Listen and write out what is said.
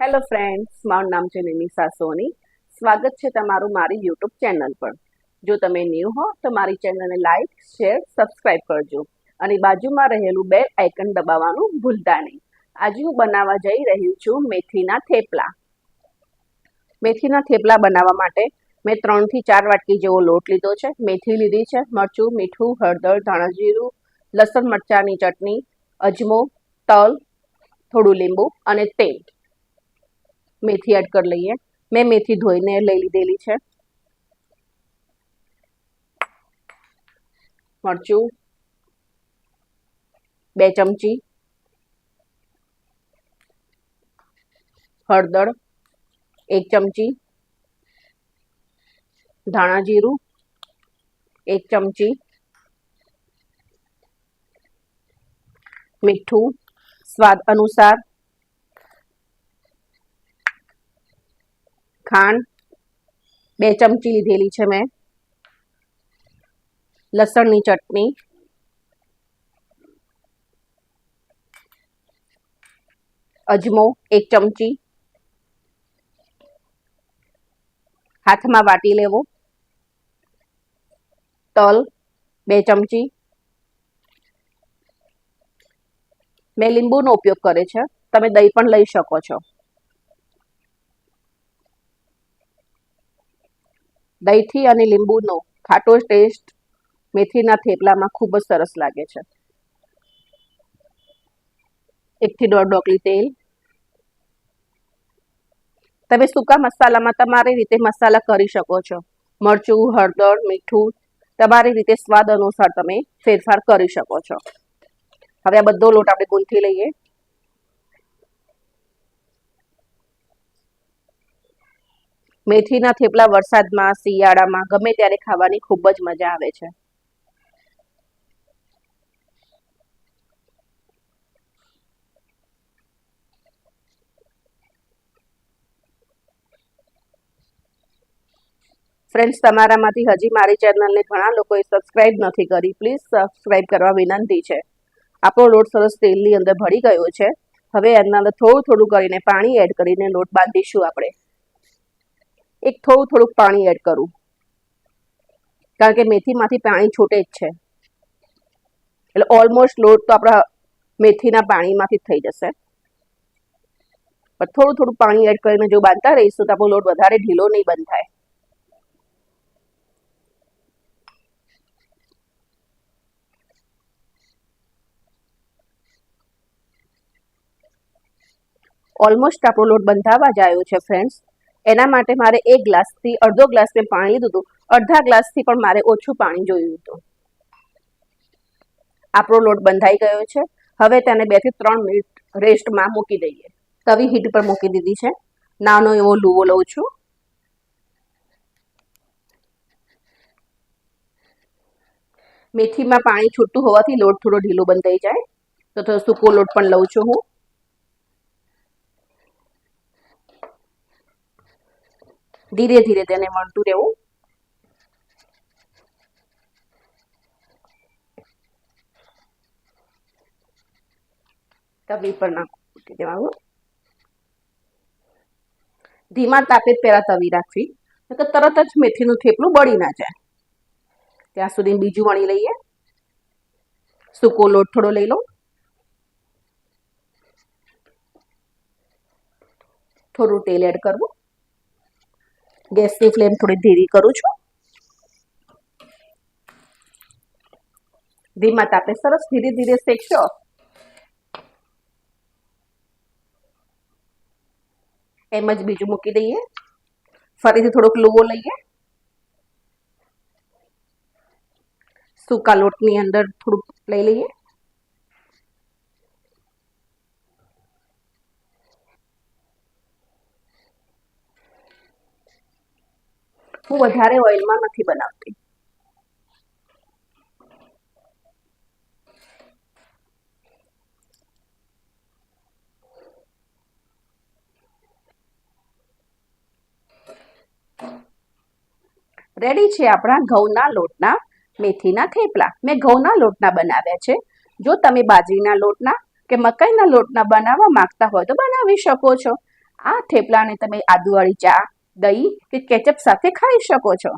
Hello friends, મારું નામ છે નિમિષા સોની. સ્વાગત છે તમારું મારી યુટ્યુબ ચેનલ પર. જો તમે ન્યૂ હો તો મારી ચેનલને લાઈક, શેર, સબસ્ક્રાઇબ કરજો અને બાજુમાં રહેલું બેલ આઇકન દબાવવાનું ભૂલતા નહીં. આજે હું બનાવવા જઈ રહી છું મેથીના થેપલા. મેથીના થેપલા બનાવવા માટે મેં 3 થી 4 વાટકી જેવો લોટ લીધો છે. મેથી લીધી છે, મરચું, મીઠું, હળદર, ધાણા જીરું, લસણ મરચાંની ચટણી, અજમો, તલ, થોડું લીંબુ અને તેલ. મેથી એડ કરી લઈએ. મેં મેથી ધોઈને લઈ લીધેલી છે. મરચું 2 ચમચી, હળદર 1 ચમચી, ધાણા જીરું 1 ચમચી, મીઠું સ્વાદ અનુસાર, ખાંડ 2 ચમચી લીધેલી છે મેં, લસણની ચટણી, અજમો 1 ચમચી, હાથમાં વાટી લેવો, તલ 2 ચમચી. મેં લીંબુનો ઉપયોગ કરે છે, તમે દહીં પણ લઈ શકો છો. દહીંથી અને લીંબુનો ખાટો ટેસ્ટ મેથીના થેપલામાં ખૂબ જ સરસ લાગે છે. 1 થી 1.5 ડોકલી તેલ. તમે સૂકા મસાલામાં તમારી રીતે મસાલા કરી શકો છો. મરચું, હળદર, મીઠું તમારી રીતે સ્વાદ અનુસાર તમે ફેરફાર કરી શકો છો. હવે આ બધો લોટ આપણે ગૂંથી લઈએ. મેથીના થેપલા વરસાદમાં, શિયાળામાં ગમે ત્યારે ખાવાની ખૂબ જ મજા આવે છે. ફ્રેન્ડ્સ, તમારામાંથી હજી મારી ચેનલને ઘણા લોકોએ સબસ્ક્રાઇબ નથી કરી. પ્લીઝ સબસ્ક્રાઇબ કરવા વિનંતી છે. આપણો લોટ સરસ તેલની અંદર ભળી ગયો છે. હવે એના અંદર થોડું થોડું કરીને પાણી એડ કરીને લોટ બાંધીશું આપણે. થોડું પાણી એડ કરું, કારણ કે મેથીમાંથી પાણી છૂટે જ છે. એટલે ઓલમોસ્ટ લોટ તો આપણા મેથીના પાણીમાંથી જ થઈ જશે. પણ થોડું પાણી એડ કરીને જો બાંધતા રહીશું તો આપણો લોટ વધારે ઢીલો નહીં બંધાય. ઓલમોસ્ટ આપણો લોટ બંધાવા જ આવ્યો છે ફ્રેન્ડ્સ. એના માટે મારે 1 ગ્લાસથી અડધો ગ્લાસ મેં પાણી લીધું હતું. અડધા ગ્લાસથી પણ મારે ઓછું પાણી જોયું હતું. આપણો લોટ બંધાઈ ગયો છે. હવે તેને 2 થી 3 મિનિટ રેસ્ટમાં મૂકી દઈએ. તવી હીટ પર મૂકી દીધી છે. નાનો એવો લુવો લઉં છું. મેથીમાં પાણી છૂટું હોવાથી લોટ થોડો ઢીલો બંધાઈ જાય, તો થોડો સૂકો લોટ પણ લઉં છું હું. ધીરે ધીરે તેને વણતું રહેવું. તવી પર નાખી દેવાનું. ધીમા તાપે પહેલા તવી રાખવી, તો તરત જ મેથીનું થેપલું બળી ના જાય. ત્યાં સુધી બીજું વણી લઈએ. સૂકો લોટ થોડો લઈ લો. થોડું તેલ એડ કરવું. ગેસની ફ્લેમ થોડી ધીરી કરું છું. ધીમા તાપે સરસ ધીરે ધીરે શેકશો. એમ જ બીજું મૂકી દઈએ. ફરીથી થોડોક લુવો લઈએ. સૂકા લોટની અંદર થોડુંક લઈ લઈએ. હું વધારે ઓઇલમાં નથી બનાવતી. રેડી છે આપણા ઘઉંના લોટના મેથીના થેપલા. મેં ઘઉંના લોટના બનાવ્યા છે. જો તમે બાજરીના લોટના કે મકાઈના લોટના બનાવવા માંગતા હોય તો બનાવી શકો છો. આ થેપલાને તમે આદુવાળી ચા, દહીં કે કેચઅપ સાથે ખાઈ શકો છો.